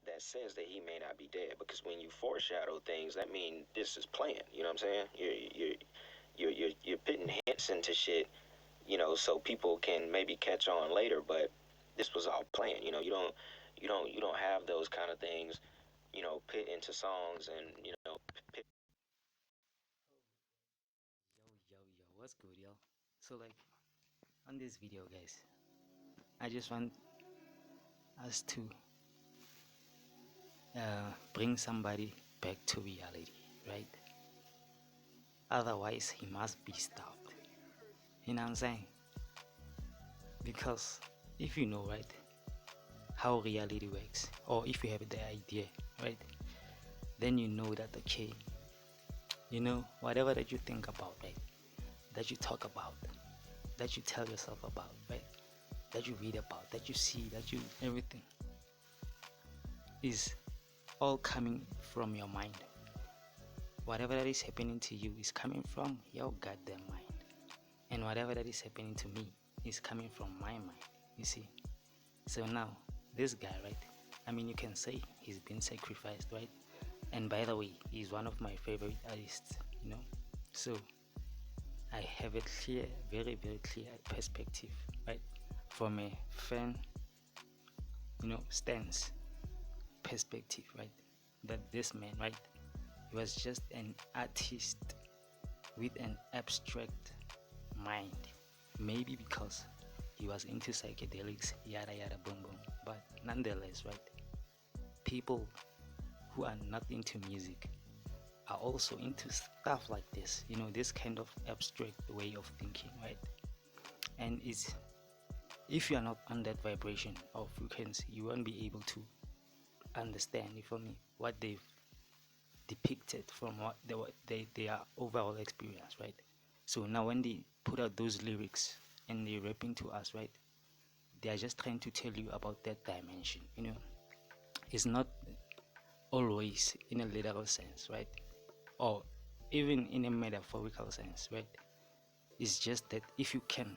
that says that he may not be dead. Because when you foreshadow things, that means this is planned. You know what I'm saying? You're putting hints into shit, so people can maybe catch on later. But this was all planned. You don't have those kind of things, put into songs and put. Yo, what's good, yo? So, like, on this video, guys, I just want us to bring somebody back to reality, right? Otherwise, he must be stopped. You know what I'm saying? Because if you know, right, how reality works, or if you have the idea, right, then you know that, okay, whatever that you think about, right, that you talk about, that you tell yourself about, right, that you read about, that you see, that you everything is all coming from your mind. Whatever that is happening to you is coming from your goddamn mind, and whatever that is happening to me is coming from my mind. You see? So now this guy, right? I mean, you can say he's been sacrificed, right? And by the way, he's one of my favorite artists. So I have a clear, very, very clear perspective, right, from a fan, stance perspective, right, that this man, right, he was just an artist with an abstract mind. Maybe because he was into psychedelics, yada yada boom boom. But nonetheless, right, people who are not into music are also into stuff like this, this kind of abstract way of thinking, right? And it's, if you are not on that vibration or frequency, you won't be able to understand, you feel me, what they've depicted from what their overall experience, right? So now when they put out those lyrics and they're rapping to us, right, they are just trying to tell you about that dimension. It's not always in a literal sense, right, or even in a metaphorical sense, right? It's just that if you can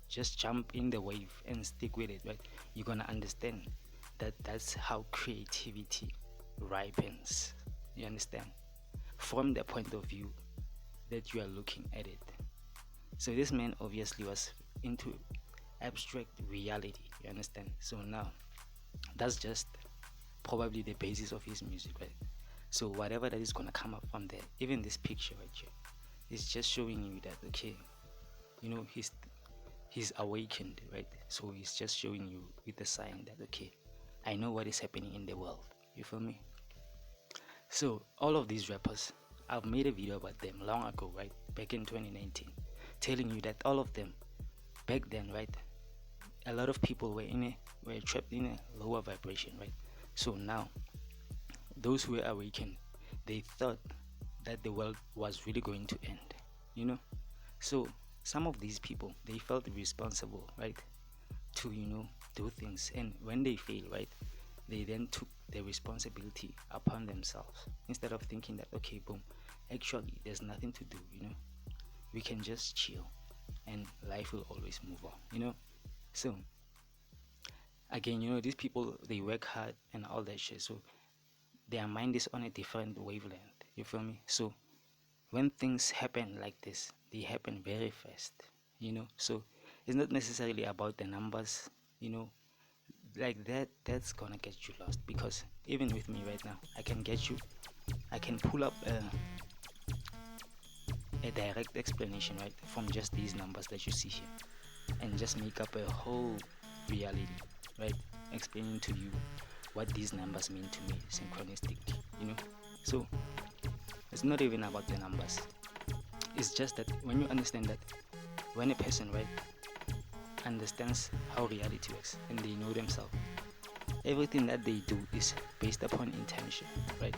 just jump in the wave and stick with it, right, you're gonna understand that that's how creativity ripens. You understand? From the point of view that you are looking at it. So this man obviously was into abstract reality. You understand? So now that's just probably the basis of his music, right? So whatever that is gonna come up from there, even this picture right here, is just showing you that, okay, he's awakened, right? So he's just showing you with a sign that, okay, I know what is happening in the world. You feel me? So all of these rappers, I've made a video about them long ago, right, back in 2019, telling you that all of them back then, right, a lot of people were trapped in a lower vibration, right? So now those who were awakened, they thought that the world was really going to end. So some of these people, they felt responsible, right, to do things, and when they fail, right, they then took the responsibility upon themselves, instead of thinking that, okay, boom, actually there's nothing to do, we can just chill and life will always move on. So again, these people, they work hard and all that shit, so their mind is on a different wavelength. You feel me? So when things happen like this, they happen very fast. So it's not necessarily about the numbers. Like that's gonna get you lost, because even with me right now, I can pull up a direct explanation, right, from just these numbers that you see here, and just make up a whole reality, right, explaining to you what these numbers mean to me synchronistically. So it's not even about the numbers. It's just that when you understand that, when a person, right, understands how reality works and they know themselves, everything that they do is based upon intention, right?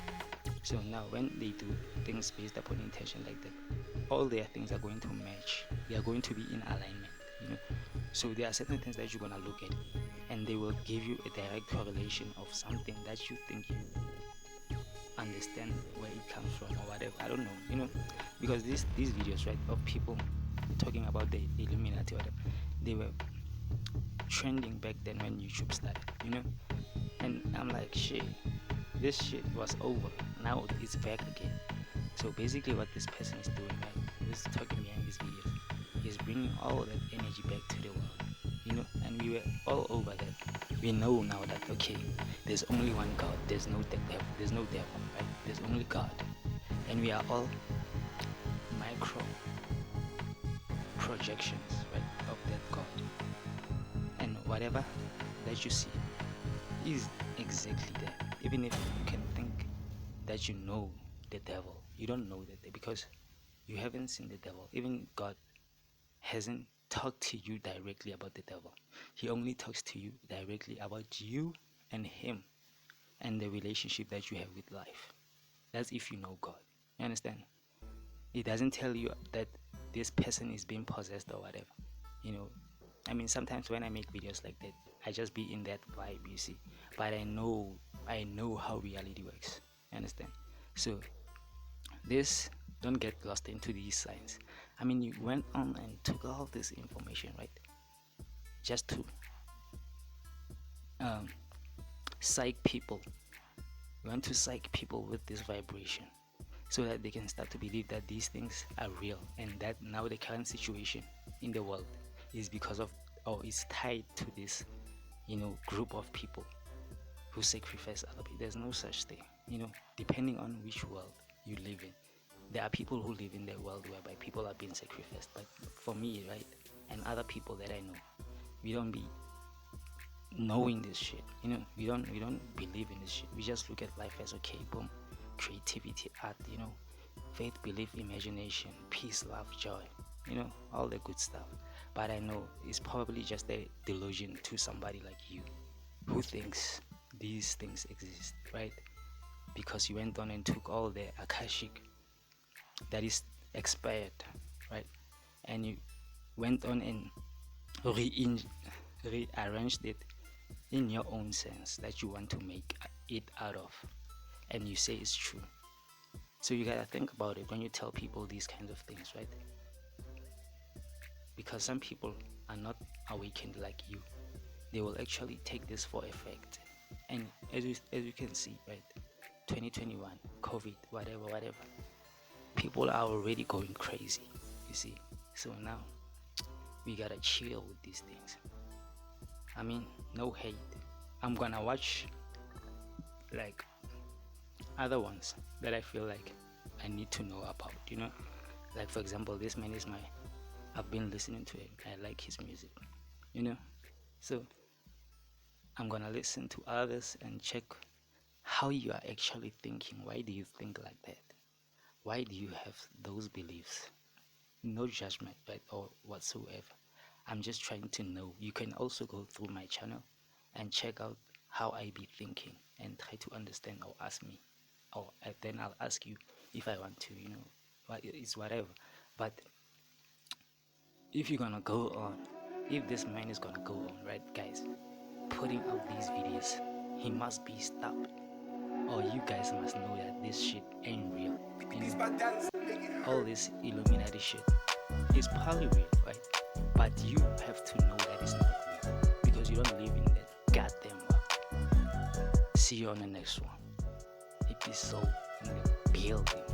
So now when they do things based upon intention like that, all their things are going to match. They are going to be in alignment. So there are certain things that you're gonna look at, and they will give you a direct correlation of something that you think you understand where it comes from or whatever. I don't know. Because these videos, right, of people talking about the illuminati, whatever, they were trending back then when YouTube started. And I'm like, shit, this shit was over. Now it's back again. So basically, what this person is doing, right? He's talking behind this video. He's bringing all that energy back to the world, And we were all over that. We know now that okay, there's only one God. There's no devil. There's no devil, right? There's only God, and we are all micro projections, right, of that God. And whatever that you see is exactly that. Even if you can think that you know the devil, you don't know that because you haven't seen the devil. Even God hasn't talked to you directly about the devil. He only talks to you directly about you and him and the relationship that you have with life. That's if you know God. You understand? It doesn't tell you that this person is being possessed or whatever. I mean, sometimes when I make videos like that, I just be in that vibe, you see. But I know how reality works. You understand? So this, don't get lost into these signs. I mean, you went on and took all this information, right? Just to psych people. You want to psych people with this vibration so that they can start to believe that these things are real and that now the current situation in the world is because of or is tied to this, group of people who sacrifice other people. There's no such thing, depending on which world you live in. There are people who live in the world whereby people are being sacrificed. But for me, right, and other people that I know, we don't be knowing this shit. We don't believe in this shit. We just look at life as okay, boom, creativity, art, faith, belief, imagination, peace, love, joy, all the good stuff. But I know it's probably just a delusion to somebody like you who thinks these things exist, right? Because you went on and took all the akashic that is expired, right? And you went on and rearranged it in your own sense that you want to make it out of, and you say it's true. So you gotta think about it when you tell people these kinds of things, right? Because some people are not awakened like you. They will actually take this for effect. And as you can see, right, 2021, COVID, whatever, people are already going crazy, you see. So now we gotta chill with these things. I mean, no hate. I'm gonna watch like other ones that I feel like I need to know about, Like for example, this man is I've been listening to him. I like his music, So I'm gonna listen to others and check how you are actually thinking. Why do you think like that? Why do you have those beliefs? No judgment, right, or whatsoever. I'm just trying to know. You can also go through my channel and check out how I be thinking and try to understand or ask me. Or then I'll ask you if I want to, it's whatever. But if you're gonna go on, if this man is gonna go on, right, guys, putting out these videos, he must be stopped. Or you guys must know that this shit ain't real. All this illuminati shit is probably real, right? But you have to know that it's not real because you don't live in that goddamn world. See you on the next one. It is so in the building.